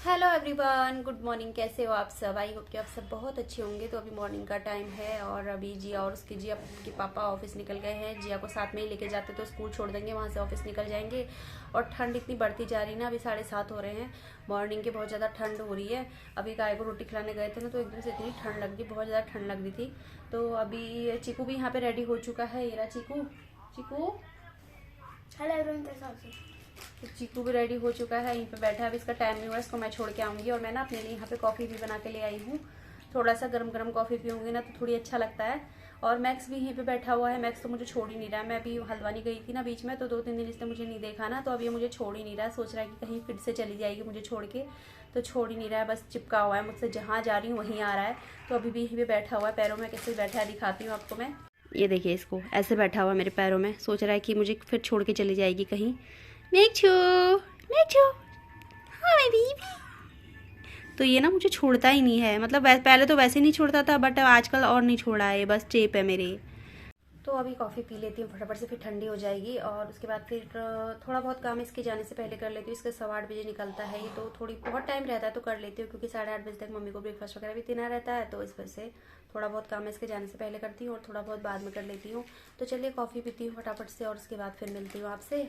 Hello everyone, good morning. कैसे हो आप सब? आई होप कि आप सब बहुत अच्छे होंगे। तो अभी मॉर्निंग का टाइम है और अभी जिया और उसकी जिया के पापा ऑफिस निकल गए हैं। जिया को साथ में ही लेके जाते तो स्कूल छोड़ देंगे, वहाँ से ऑफिस निकल जाएंगे। और ठंड इतनी बढ़ती जा रही है ना, अभी 7:30 हो रहे हैं मॉर्निंग के। बहुत ज़्यादा ठंड हो रही है। अभी गाय को रोटी खिलाने गए थे ना, तो एकदम से इतनी ठंड लग रही, बहुत ज़्यादा ठंड लग रही थी। तो अभी चीकू भी यहाँ पे रेडी हो चुका है। ये रहा चीकू। चीकू हेलो एवरीवन, तो चीकू भी रेडी हो चुका है, यहीं पे बैठा है। अभी इसका टाइम नहीं हुआ, इसको मैं छोड़ के आऊँगी। और मैं ना अपने लिए यहाँ पे कॉफ़ी भी बना के ले आई हूँ। थोड़ा सा गरम गरम कॉफ़ी पीऊँगी ना तो थोड़ी अच्छा लगता है। और मैक्स भी यहीं पे बैठा हुआ है। मैक्स तो मुझे छोड़ ही नहीं रहा है। मैं अभी हल्द्वानी गई थी ना बीच में, तो 2-3 दिन इसने मुझे नहीं देखा ना, तो अब ये मुझे छोड़ ही नहीं रहा है। सोच रहा है कि कहीं फिर से चली जाएगी मुझे छोड़ के, तो छोड़ ही नहीं रहा है। बस चिपका हुआ है मुझसे, जहाँ जा रही हूँ वहीं आ रहा है। तो अभी भी यहीं पे बैठा हुआ है। पैरों में कैसे बैठा है दिखाती हूँ आपको मैं। ये देखिए इसको, ऐसे बैठा हुआ मेरे पैरों में। सोच रहा है कि मुझे फिर छोड़ के चली जाएगी कहीं। मेघचू, मेघचू, हाँ मेरी बेबी। तो ये ना मुझे छोड़ता ही नहीं है। मतलब पहले तो वैसे नहीं छोड़ता था, बट आजकल और नहीं छोड़ा है। बस चेप है मेरे। तो अभी कॉफ़ी पी लेती हूँ फटाफट से, फिर ठंडी हो जाएगी। और उसके बाद फिर थोड़ा बहुत काम इसके जाने से पहले कर लेती हूँ। इसका 8:15 निकलता है ये, तो थोड़ी बहुत टाइम रहता है तो कर लेती हूँ, क्योंकि 8:30 बजे तक मम्मी को ब्रेकफास्ट वगैरह भी देना रहता है। तो इस वजह से थोड़ा बहुत काम इसके जाने से पहले करती हूँ और थोड़ा बहुत बाद में कर लेती हूँ। तो चलिए कॉफ़ी पीती हूँ फटाफट से और उसके बाद फिर मिलती हूँ आपसे।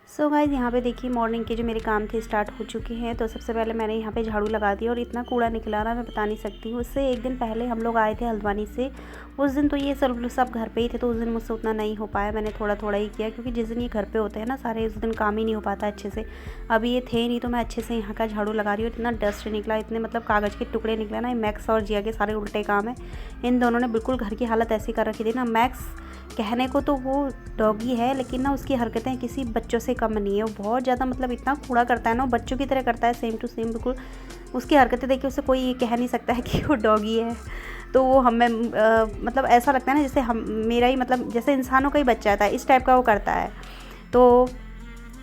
सो गाइस, यहाँ पे देखिए मॉर्निंग के जो मेरे काम थे स्टार्ट हो चुके हैं। तो सबसे पहले मैंने यहाँ पे झाड़ू लगा दिया और इतना कूड़ा निकला ना, मैं बता नहीं सकती हूँ। उससे एक दिन पहले हम लोग आए थे हल्द्वानी से। उस दिन तो ये सब घर पे ही थे, तो उस दिन मुझसे उतना नहीं हो पाया। मैंने थोड़ा थोड़ा ही किया, क्योंकि जिस दिन ये घर पे होते हैं ना सारे, उस दिन काम ही नहीं हो पाता अच्छे से। अभी ये थे नहीं, तो मैं अच्छे से यहाँ का झाड़ू लगा रही हूँ। इतना डस्ट निकला, इतने मतलब कागज़ के टुकड़े निकले ना। मैक्स और जिया के सारे उल्टे काम है। इन दोनों ने बिल्कुल घर की हालत ऐसी कर रखी थी ना। मैक्स कहने को तो वो डॉगी है, लेकिन ना उसकी हरकतें किसी बच्चों से कम नहीं है। वो बहुत ज़्यादा मतलब इतना कूड़ा करता है ना, वो बच्चों की तरह करता है, सेम टू सेम बिल्कुल। उसकी हरकतें देखिए उसे कोई कह नहीं सकता है कि वो डॉगी है। तो वो हमें मतलब ऐसा लगता है ना जैसे हम मेरा ही मतलब जैसे इंसानों का ही बच्चा था, इस टाइप का वो करता है। तो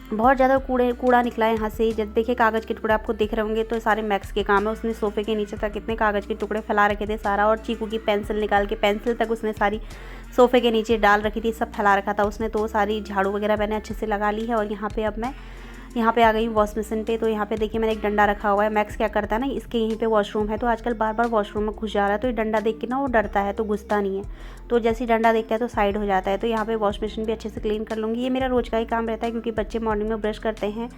बहुत ज़्यादा कूड़ा निकला है यहाँ से। जब देखिए कागज़ के टुकड़े आपको दिख रहे होंगे, तो सारे मैक्स के काम है। उसने सोफ़े के नीचे तक कितने कागज़ के टुकड़े फैला रखे थे सारा। और चीकू की पेंसिल निकाल के, पेंसिल तक उसने सारी सोफ़े के नीचे डाल रखी थी, सब फैला रखा था उसने। तो सारी झाड़ू वगैरह मैंने अच्छे से लगा ली है। और यहाँ पे अब मैं यहाँ पे आ गई हूँ वॉश मशीन पे। तो यहाँ पे देखिए मैंने एक डंडा रखा हुआ है। मैक्स क्या करता है ना, इसके यहीं पे वॉशरूम है, तो आजकल बार बार वॉशरूम में घुस जा रहा है। तो ये डंडा देख के ना वो डरता है, तो घुसता नहीं है। तो जैसे ही डंडा देखता है तो साइड हो जाता है। तो यहाँ पे वॉश मशीन भी अच्छे से क्लीन कर लूँगी। ये मेरा रोज़ का ही काम रहता है, क्योंकि बच्चे मॉर्निंग में ब्रश करते हैं,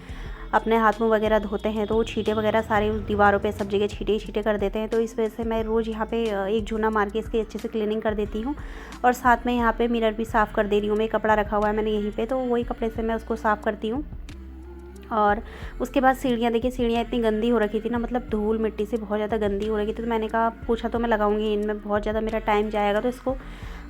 अपने हाथ मुँह वगैरह धोते हैं, तो वो छींटे वगैरह सारे उस दीवारों पे सब जगह छींटे ही छींटे कर देते हैं। तो इस वजह से मैं रोज़ यहाँ पे एक जूना मार के इसकी अच्छे से क्लीनिंग कर देती हूँ। और साथ में यहाँ पे मिरर भी साफ़ कर दे रही हूँ मैं। कपड़ा रखा हुआ है मैंने यहीं पे, तो वही कपड़े से मैं उसको साफ़ करती हूँ। और उसके बाद सीढ़ियाँ देखिए, सीढ़ियाँ इतनी गंदी हो रखी थी ना, मतलब धूल मिट्टी से बहुत ज़्यादा गंदी हो रखी थी। तो मैंने कहा पूछा तो मैं लगाऊंगी, इनमें बहुत ज़्यादा मेरा टाइम जाएगा, तो इसको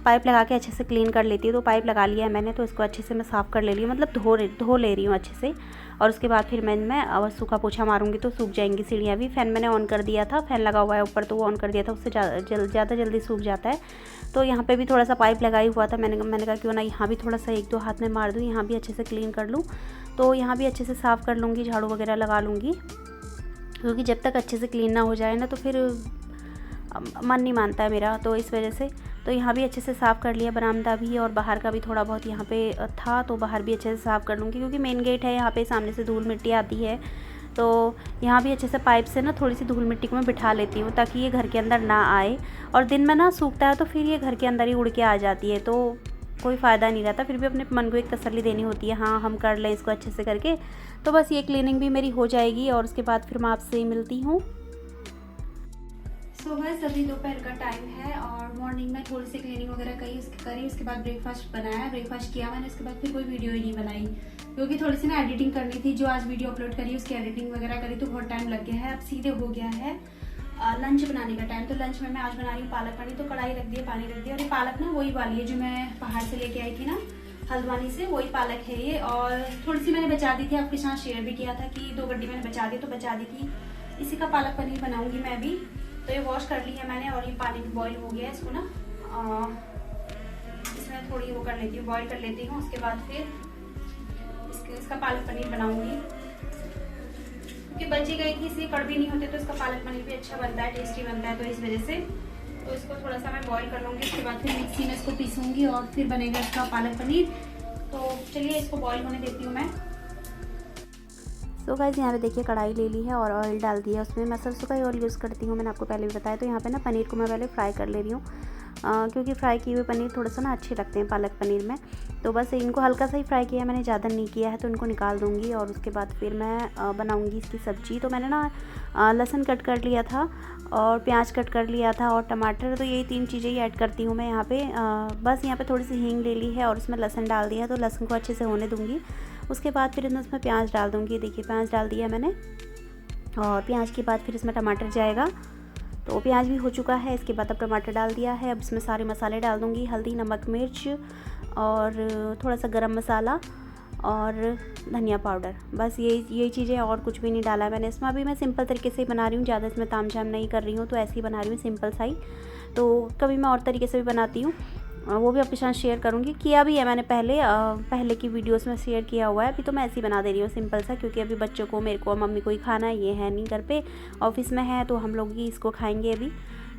पाइप लगा के अच्छे से क्लीन कर लेती हूँ। तो पाइप लगा लिया है मैंने, तो इसको अच्छे से मैं साफ़ कर ले रही हूँ, मतलब धो ले रही हूँ अच्छे से। और उसके बाद फिर मैं अब सूखा पोछा मारूंगी तो सूख जाएंगी सीढ़ियाँ भी। फ़ैन मैंने ऑन कर दिया था, फ़ैन लगा हुआ है ऊपर, तो वो ऑन कर दिया था, उससे ज़्यादा जल्दी सूख जाता है। तो यहाँ पे भी थोड़ा सा पाइप लगाई हुआ था। मैंने कहा क्यों ना यहाँ भी थोड़ा सा 1-2 हाथ में मार दूँ, यहाँ भी अच्छे से क्लीन कर लूँ। तो यहाँ भी अच्छे से साफ़ कर लूँगी, झाड़ू वगैरह लगा लूँगी, क्योंकि जब तक अच्छे से क्लीन ना हो जाए ना, तो फिर मन नहीं मानता है मेरा। तो इस वजह से तो यहाँ भी अच्छे से साफ़ कर लिया, बरामदा भी और बाहर का भी थोड़ा बहुत यहाँ पे था, तो बाहर भी अच्छे से साफ़ कर लूँगी, क्योंकि मेन गेट है यहाँ पे, सामने से धूल मिट्टी आती है। तो यहाँ भी अच्छे से पाइप से ना थोड़ी सी धूल मिट्टी को मैं बिठा लेती हूँ, ताकि ये घर के अंदर ना आए। और दिन में ना सूखता है तो फिर ये घर के अंदर ही उड़ के आ जाती है, तो कोई फ़ायदा नहीं रहता। फिर भी अपने मन को एक तसल्ली देनी होती है, हाँ हम कर लें इसको अच्छे से करके। तो बस ये क्लीनिंग भी मेरी हो जाएगी और उसके बाद फिर मैं आपसे मिलती हूँ। सो गाइस, अभी दोपहर का टाइम है और मॉर्निंग में थोड़ी सी क्लीनिंग वगैरह करी, उसके बाद ब्रेकफास्ट बनाया, ब्रेकफास्ट किया मैंने। उसके बाद फिर कोई वीडियो ही नहीं बनाई, क्योंकि थोड़ी सी ना एडिटिंग करनी थी। जो आज वीडियो अपलोड करी उसकी एडिटिंग वगैरह करी, तो बहुत टाइम लग गया है। अब सीधे हो गया है लंच बनाने का टाइम। तो लंच में मैं आज बना रही हूँ पालक पनीर। तो कढ़ाई रख दी है, पानी रख दिया। और ये पालक ना वही वाली है जो मैं पहाड़ से लेके आई थी ना, हल्द्वानी से, वही पालक है ये। और थोड़ी सी मैंने बचा दी थी, आपके साथ शेयर भी किया था कि 2 गड्डी मैंने बचा दी, तो बचा दी थी। इसी का पालक पनीर बनाऊंगी मैं भी। तो ये वॉश कर ली है मैंने और ये पानी भी बॉईल हो गया है। इसको ना इसमें थोड़ी वो कर लेती हूँ, बॉईल कर लेती हूँ। उसके बाद फिर इसका पालक पनीर बनाऊंगी, क्योंकि बची गई थी इसलिए कड़वी नहीं होते, तो इसका पालक पनीर भी अच्छा बनता है, टेस्टी बनता है। तो इस वजह से तो इसको थोड़ा सा मैं बॉईल कर लूँगी। उसके बाद फिर मिक्सी में इसको पीसूँगी और फिर बनेगा इसका पालक पनीर। तो चलिए इसको बॉईल होने देती हूँ मैं। सो गाइस यहाँ पे देखिए कढ़ाई ले ली है और ऑयल डाल दिया उसमें। मैं सरसों का ही ऑयल यूज़ करती हूँ, मैंने आपको पहले भी बताया। तो यहाँ पे ना पनीर को मैं पहले फ्राई कर ले रही हूँ, क्योंकि फ्राई किए हुए पनीर थोड़ा सा ना अच्छे लगते हैं पालक पनीर में। तो बस इनको हल्का सा ही फ्राई किया है मैंने, ज़्यादा नहीं किया है। तो इनको निकाल दूँगी और उसके बाद फिर मैं बनाऊँगी इसकी सब्ज़ी। तो मैंने ना लहसुन कट कर लिया था और प्याज कट कर लिया था और टमाटर। तो यही 3 चीज़ें ही ऐड करती हूँ मैं यहाँ पे। बस यहाँ पे थोड़ी सी हींग ले ली है और उसमें लहसुन डाल दिया। तो लहसुन को अच्छे से होने दूँगी। उसके बाद फिर इसमें प्याज डाल दूँगी। देखिए प्याज डाल दिया मैंने और प्याज के बाद फिर इसमें टमाटर जाएगा। तो प्याज भी हो चुका है, इसके बाद अब टमाटर डाल दिया है। अब इसमें सारे मसाले डाल दूँगी, हल्दी, नमक, मिर्च और थोड़ा सा गरम मसाला और धनिया पाउडर। बस यही चीज़ें, और कुछ भी नहीं डाला मैंने इसमें। अभी मैं सिंपल तरीके से ही बना रही हूँ, ज़्यादा इसमें तामझाम नहीं कर रही हूँ। तो ऐसे ही बना रही हूँ सिंपल सा ही। तो कभी मैं और तरीके से भी बनाती हूँ, वो भी आपके साथ शेयर करूँगी। किया भी है मैंने पहले की वीडियोस में शेयर किया हुआ है। अभी तो मैं ऐसे ही बना दे रही हूँ सिंपल सा, क्योंकि अभी बच्चों को, मेरे को और मम्मी को ही खाना है। ये है नहीं घर पे, ऑफिस में है, तो हम लोग ही इसको खाएंगे अभी।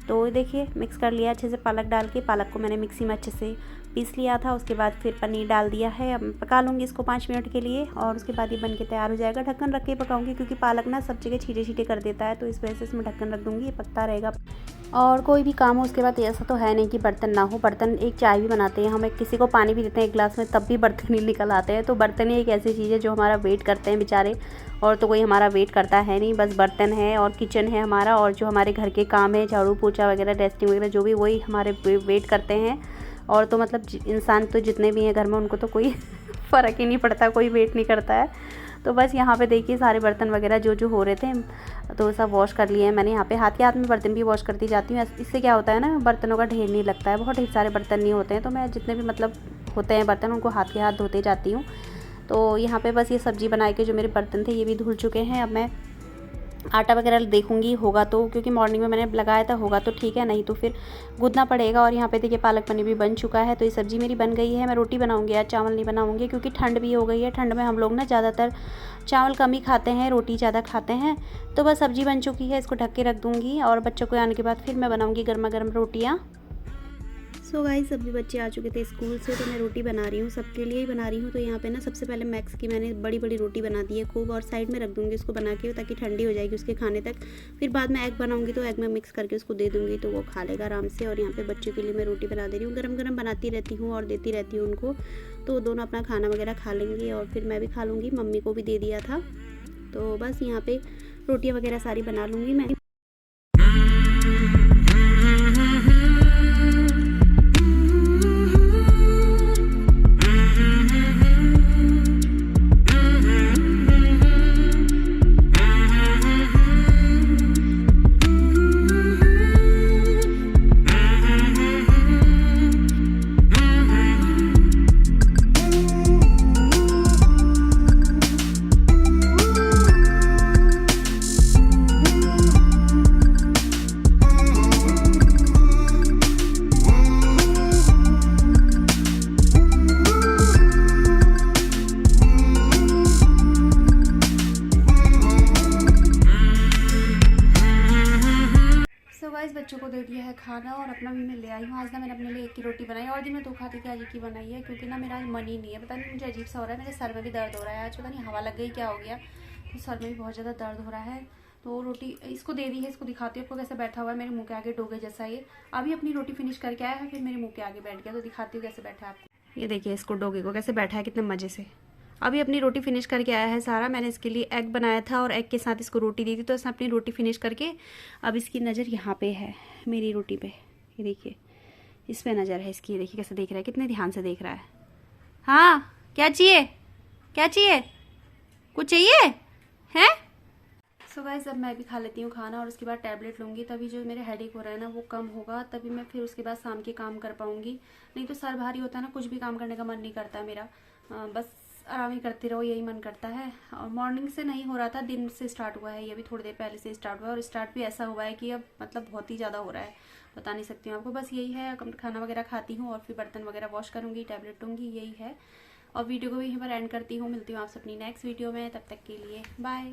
तो देखिए मिक्स कर लिया अच्छे से पालक डाल के। पालक को मैंने मिक्सी में अच्छे से पीस लिया था। उसके बाद फिर पनीर डाल दिया है। अब पका लूँगी इसको 5 मिनट के लिए और उसके बाद ये बन के तैयार हो जाएगा। ढक्कन रख के पकाऊँगी, क्योंकि पालक ना सब जगह छीटे छीटे कर देता है। तो इस वजह से इसमें ढक्कन रख दूँगी, ये पकता रहेगा। और कोई भी काम हो उसके बाद ऐसा तो है नहीं कि बर्तन ना हो। बर्तन, एक चाय भी बनाते हैं हम, किसी को पानी भी देते हैं एक गिलास में, तब भी बर्तन ही निकल आते हैं। तो बर्तन ही एक ऐसी चीज़ है जो हमारा वेट करते हैं बेचारे, और तो कोई हमारा वेट करता है नहीं। बस बर्तन है और किचन है हमारा, और जो हमारे घर के काम है, झाड़ू पोछा वगैरह, डस्टिंग वगैरह, जो भी, वही हमारे वेट करते हैं। और तो मतलब इंसान तो जितने भी हैं घर में, उनको तो कोई फ़र्क ही नहीं पड़ता, कोई वेट नहीं करता है। तो बस यहाँ पे देखिए सारे बर्तन वगैरह जो हो रहे थे तो सब वॉश कर लिए हैं मैंने। यहाँ पे हाथ के हाथ में बर्तन भी वॉश करती जाती हूँ। इससे क्या होता है ना, बर्तनों का ढेर नहीं लगता है। बहुत ढेर सारे बर्तन नहीं होते हैं, तो मैं जितने भी मतलब होते हैं बर्तन, उनको हाथ के हाथ धोते जाती हूँ। तो यहाँ पे बस ये सब्ज़ी बनाए के जो मेरे बर्तन थे ये भी धुल चुके हैं। अब मैं आटा वगैरह देखूंगी, होगा तो, क्योंकि मॉर्निंग में मैंने लगाया था, होगा तो ठीक है, नहीं तो फिर गूंदना पड़ेगा। और यहाँ पे देखिए पालक पनीर भी बन चुका है। तो ये सब्ज़ी मेरी बन गई है। मैं रोटी बनाऊंगी आज, चावल नहीं बनाऊंगी, क्योंकि ठंड भी हो गई है। ठंड में हम लोग ना ज़्यादातर चावल कम ही खाते हैं, रोटी ज़्यादा खाते हैं। तो बस सब्ज़ी बन चुकी है, इसको ढक के रख दूँगी और बच्चों को आने के बाद फिर मैं बनाऊँगी गर्मा गर्म रोटियाँ। सो गाइस सभी बच्चे आ चुके थे स्कूल से, तो मैं रोटी बना रही हूँ, सबके लिए ही बना रही हूँ। तो यहाँ पे ना सबसे पहले मैक्स की मैंने बड़ी बड़ी रोटी बना दी है खूब, और साइड में रख दूँगी उसको बना के, ताकि ठंडी हो जाएगी उसके खाने तक। फिर बाद में एग बनाऊँगी तो एग में मिक्स करके उसको दे दूँगी, तो वो खा लेगा आराम से। और यहाँ पे बच्चों के लिए मैं रोटी बना दे रही हूँ, गरम गरम बनाती रहती हूँ और देती रहती हूँ उनको। तो दोनों अपना खाना वगैरह खा लेंगे और फिर मैं भी खा लूँगी, मम्मी को भी दे दिया था। तो बस यहाँ पे रोटियाँ वगैरह सारी बना लूँगी मैं। बच्चों को दे दिया है खाना और अपना भी मैं ले आई हूँ। आज ना मैंने अपने लिए 1 की रोटी बनाई, और दिन में 2 खाती थी, आज 1 की बनाई है, क्योंकि ना मेरा मन ही नहीं है। पता नहीं मुझे अजीब सा हो रहा है, मेरे सर में भी दर्द हो रहा है आज, पता नहीं हवा लग गई क्या हो गया, तो सर में भी बहुत ज़्यादा दर्द हो रहा है। तो रोटी इसको दे दी है, इसको दिखाती हूँ आपको कैसे बैठा हुआ है मेरे मुँह के आगे, डोगे जैसा। ये अभी अपनी रोटी फिनिश करके आया है, फिर मेरे मुँह के आगे बैठ गया। तो दिखाती हूँ कैसे बैठा है आपको। ये देखिए इसको, डोगे को कैसे बैठा है कितने मज़े से। अभी अपनी रोटी फिनिश करके आया है सारा। मैंने इसके लिए एग बनाया था और एग के साथ इसको रोटी दी थी। तो इसने अपनी रोटी फिनिश करके, अब इसकी नज़र यहाँ पे है मेरी रोटी पे, ये देखिए इस पे नज़र है इसकी। ये देखिए कैसे देख रहा है, कितने ध्यान से देख रहा है। हाँ क्या चाहिए, क्या चाहिए, कुछ चाहिए है? सो गाइस अब मैं भी खा लेती हूँ खाना और उसके बाद टैबलेट लूँगी, तभी जो मेरे हेडेक हो रहा है ना वो कम होगा, तभी मैं फिर उसके बाद शाम के काम कर पाऊँगी। नहीं तो सर भारी होता है ना, कुछ भी काम करने का मन नहीं करता है मेरा, बस आराम ही करती रहो यही मन करता है। और मॉर्निंग से नहीं हो रहा था, दिन से स्टार्ट हुआ है, ये भी थोड़ी देर पहले से स्टार्ट हुआ है। और स्टार्ट भी ऐसा हुआ है कि अब मतलब बहुत ही ज़्यादा हो रहा है, बता नहीं सकती हूँ आपको। बस यही है, खाना वगैरह खाती हूँ और फिर बर्तन वगैरह वॉश करूँगी, टैबलेट लूँगी, यही है। और वीडियो को भी यहीं पर एंड करती हूँ। मिलती हूँ आपसे अपनी नेक्स्ट वीडियो में, तब तक के लिए बाय।